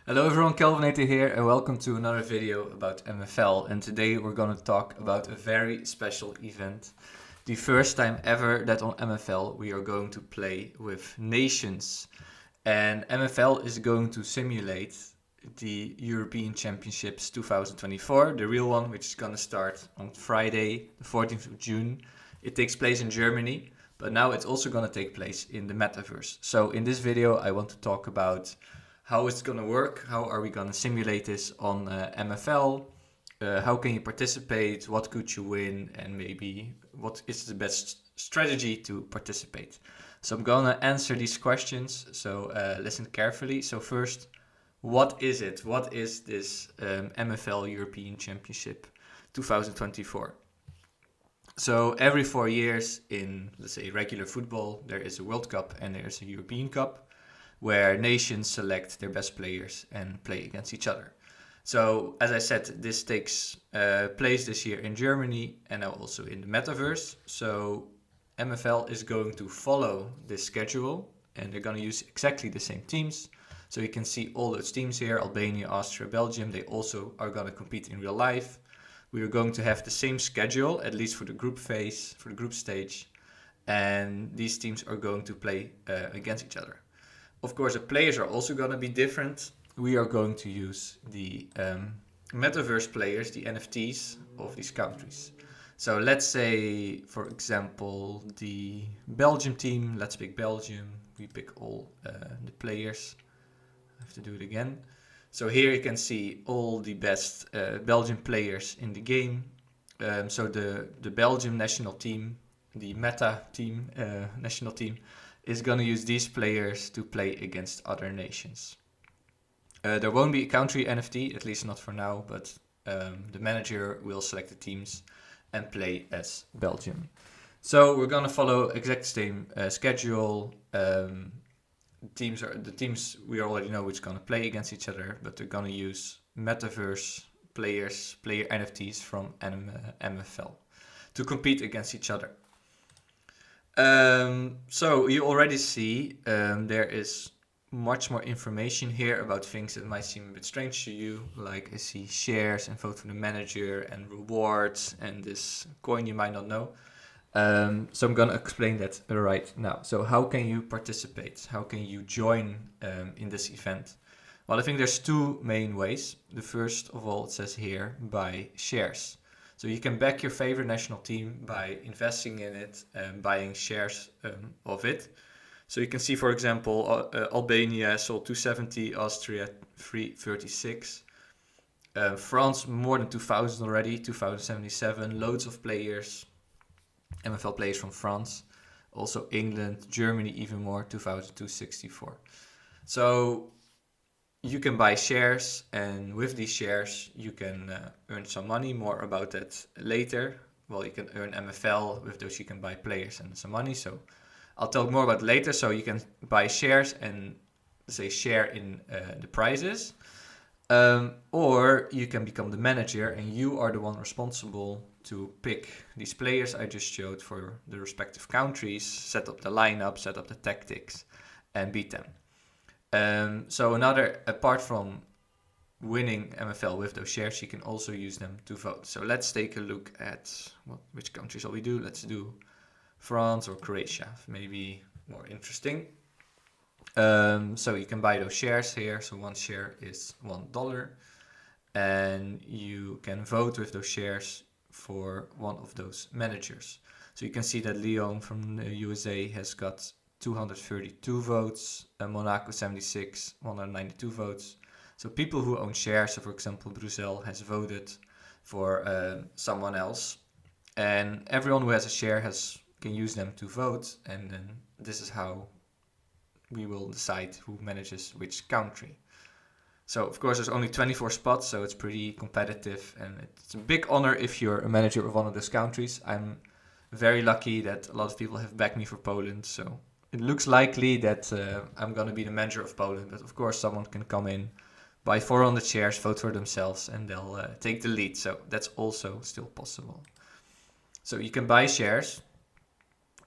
Hello everyone, Kelvinator here and welcome to another video about MFL, and today we're going to talk about a very special event. The first time ever that on MFL we are going to play with nations, and MFL is going to simulate the European Championships 2024, the real one, which is going to start on Friday the 14th of June. It takes place in Germany, but now it's also going to take place in the Metaverse. So in this video I want to talk about how it's going to work, how are we going to simulate this on MFL, how can you participate, what could you win, and maybe what is the best strategy to participate. So I'm going to answer these questions, so listen carefully. So first, what is it? What is this MFL European Championship 2024? So every 4 years in, let's say, regular football, there is a World Cup and there is a European Cup, where nations select their best players and play against each other. So, as I said, this takes place this year in Germany and now also in the Metaverse. So, MFL is going to follow this schedule and they're going to use exactly the same teams. So you can see all those teams here, Albania, Austria, Belgium, they also are going to compete in real life. We are going to have the same schedule, at least for the group phase, for the group stage. And these teams are going to play against each other. Of course, the players are also going to be different. We are going to use the Metaverse players, the NFTs of these countries. So let's say, for example, the Belgium team. Let's pick Belgium. We pick all the players. I have to do it again. So here you can see all the best Belgian players in the game. So the Belgium national team, the Meta team, national team, is going to use these players to play against other nations. There won't be a country NFT, at least not for now, but the manager will select the teams and play as Belgium. So we're going to follow exact same schedule. The teams we already know which going to play against each other, but they're going to use Metaverse player NFTs from MFL to compete against each other. So you already see there is much more information here about things that might seem a bit strange to you, like I see shares and vote for the manager and rewards and this coin you might not know. So I'm going to explain that right now. So how can you participate? How can you join in this event? Well, I think there's two main ways. The first of all, it says here, buy shares. So you can back your favorite national team by investing in it and buying shares of it. So you can see, for example, Albania sold 270, Austria 336, France more than 2,000 already, 2,077, loads of players, MFL players from France, also England, Germany even more, 2,264. So you can buy shares, and with these shares you can earn some money. More about that later. Well, you can earn MFL. With those you can buy players and some money. So I'll talk more about it later. So you can buy shares and say share in the prizes. Or you can become the manager and you are the one responsible to pick these players I just showed for the respective countries, set up the lineup, set up the tactics, and beat them. So apart from winning MFL with those shares, you can also use them to vote. So let's take a look at which countries shall we do. Let's do France or Croatia, maybe more interesting. So you can buy those shares here. So one share is $1, and you can vote with those shares for one of those managers. So you can see that Leon from the USA has got 232 votes, Monaco 76, 192 votes. So people who own shares, so for example, Brussels has voted for someone else, and everyone who has a share can use them to vote, and then this is how we will decide who manages which country. So of course there's only 24 spots, so it's pretty competitive, and it's a big honor if you're a manager of one of those countries. I'm very lucky that a lot of people have backed me for Poland, so it looks likely that I'm going to be the manager of Poland, but of course someone can come in, buy 400 shares, vote for themselves, and they'll take the lead. So that's also still possible. So you can buy shares,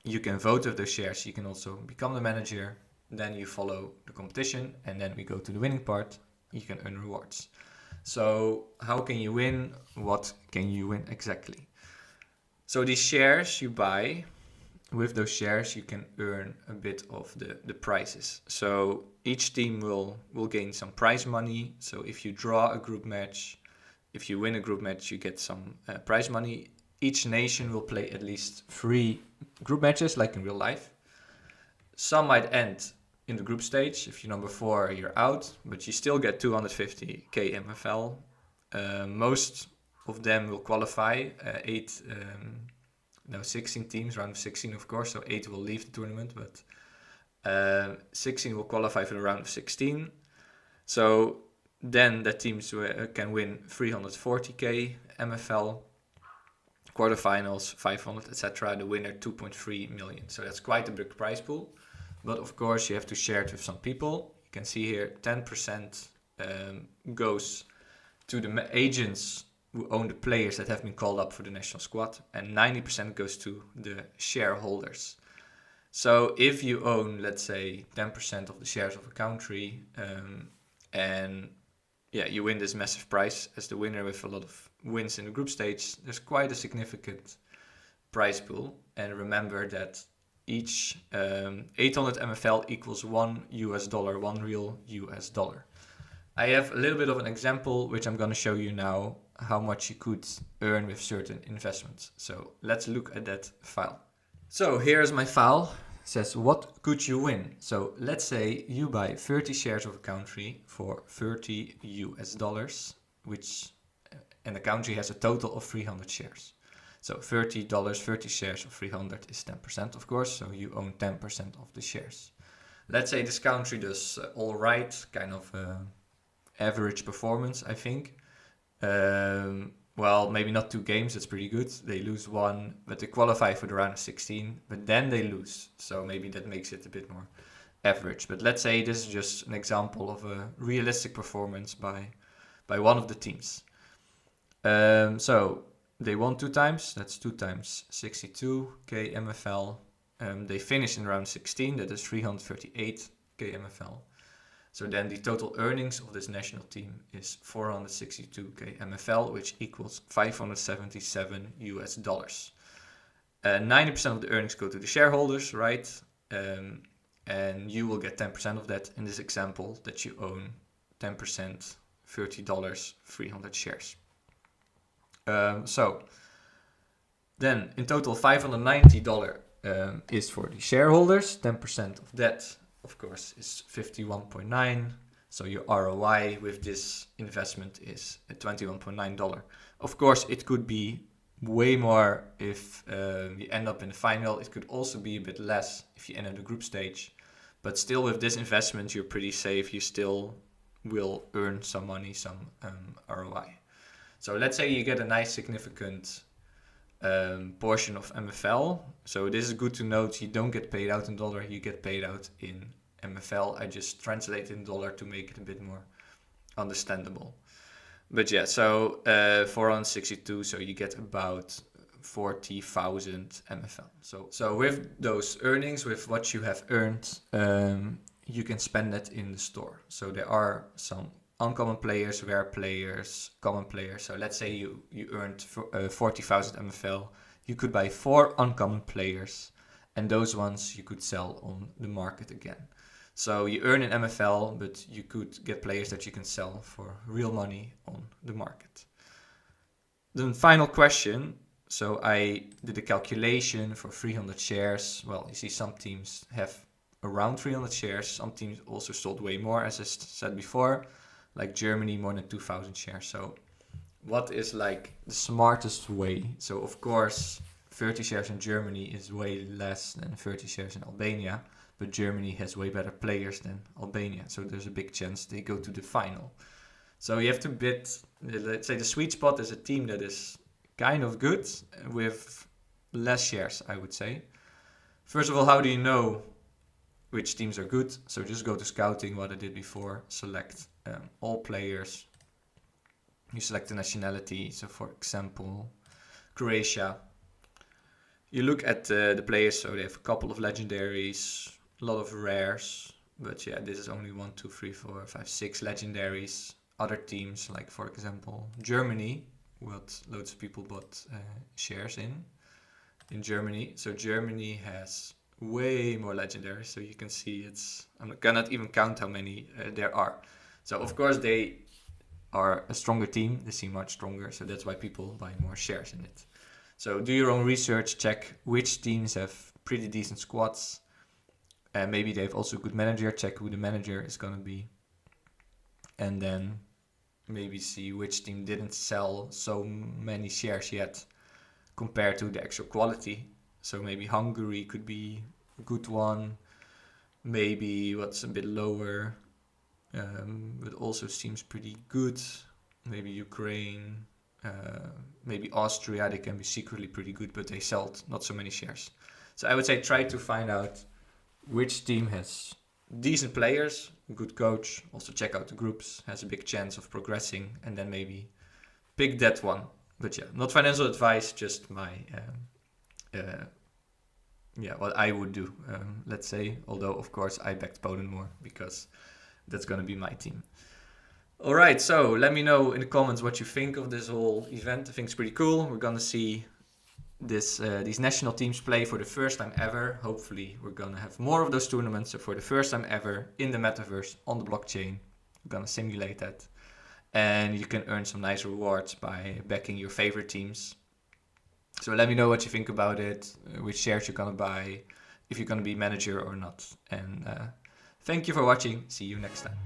you can vote with those shares, you can also become the manager, then you follow the competition, and then we go to the winning part. you can earn rewards. So how can you win? What can you win exactly? So these shares you buy, with those shares you can earn a bit of the prizes. So each team will gain some prize money. So if you draw a group match, if you win a group match, you get some prize money. Each nation will play at least 3 group matches, like in real life. Some might end in the group stage. If you're number 4, you're out, but you still get 250k MFL. Most of them will qualify. 16 teams, round of 16 of course, so 8 will leave the tournament, but 16 will qualify for the round of 16. So then the teams can win 340k MFL, quarterfinals 500, etc. The winner 2.3 million. So that's quite a big prize pool. But of course you have to share it with some people. You can see here 10% goes to the agents who own the players that have been called up for the national squad, and 90% goes to the shareholders. So if you own, let's say, 10% of the shares of a country, and you win this massive prize as the winner with a lot of wins in the group stage, there's quite a significant prize pool. And remember that each 800 MFL equals $1, 1 real US dollar. I have a little bit of an example which I'm going to show you now, how much you could earn with certain investments. So let's look at that file. So here's my file. It says, what could you win? So let's say you buy 30 shares of a country for $30 US, and the country has a total of 300 shares. So $30, 30 shares of 300 is 10%, of course. So you own 10% of the shares. Let's say this country does all right, kind of average performance, I think. Well, maybe not 2 games, that's pretty good. They lose 1, but they qualify for the round of 16, but then they lose. So maybe that makes it a bit more average. But let's say this is just an example of a realistic performance by one of the teams. So they won 2 times, that's 2 times 62k MFL. They finished in round 16, that is 338k MFL. So then the total earnings of this national team is 462k MFL, which equals 577 US dollars. 90% of the earnings go to the shareholders, right? And you will get 10% of that in this example, that you own 10%, $30, 300 shares. So then in total $590 is for the shareholders. 10% of that, of course, is 51.9. So your ROI with this investment is $21.9. Of course, it could be way more if you end up in the final. It could also be a bit less if you enter the group stage. But still, with this investment, you're pretty safe. You still will earn some money, some ROI. So let's say you get a nice significant portion of MFL. So this is good to note. You don't get paid out in dollar, you get paid out in MFL. I just translate in dollar to make it a bit more understandable. But yeah, so 462, so you get about 40,000 MFL. So with those earnings, with what you have earned, you can spend that in the store. So there are some uncommon players, rare players, common players. So let's say you earned 40,000 MFL. You could buy 4 uncommon players, and those ones you could sell on the market again. So you earn in MFL, but you could get players that you can sell for real money on the market. The final question. So I did a calculation for 300 shares. Well, you see some teams have around 300 shares. Some teams also sold way more, as I said before, like Germany, more than 2,000 shares. So what is like the smartest way? So of course, 30 shares in Germany is way less than 30 shares in Albania, but Germany has way better players than Albania. So there's a big chance they go to the final. So you have to bid, let's say the sweet spot is a team that is kind of good with less shares, I would say. First of all, how do you know which teams are good? So just go to scouting, what I did before, select all players. You select the nationality, so for example, Croatia. You look at the players, so they have a couple of legendaries, a lot of rares, But yeah, this is only 1, 2, 3, 4, 5, 6 legendaries. Other teams, like for example Germany, what loads of people bought shares in Germany. So Germany has way more legendaries. So you can see I cannot even count how many there are. So of course they are a stronger team. They seem much stronger. So that's why people buy more shares in it. So do your own research, check which teams have pretty decent squads. Maybe they have also a good manager, check who the manager is going to be. And then maybe see which team didn't sell so many shares yet compared to the actual quality. So maybe Hungary could be a good one. Maybe what's a bit lower, but also seems pretty good. Maybe Ukraine, maybe Austria, they can be secretly pretty good, but they sold not so many shares. So I would say try to find out which team has decent players, good coach, also check out the groups, has a big chance of progressing, and then maybe pick that one. But yeah, not financial advice, just my, what I would do, let's say. Although, of course, I backed Poland more because that's going to be my team. All right, so let me know in the comments what you think of this whole event. I think it's pretty cool. We're going to see these national teams play for the first time ever. Hopefully we're going to have more of those tournaments. So for the first time ever in the metaverse on the blockchain, we're going to simulate that. And you can earn some nice rewards by backing your favorite teams. So let me know what you think about it, which shares you're going to buy, if you're going to be manager or not. And thank you for watching. See you next time.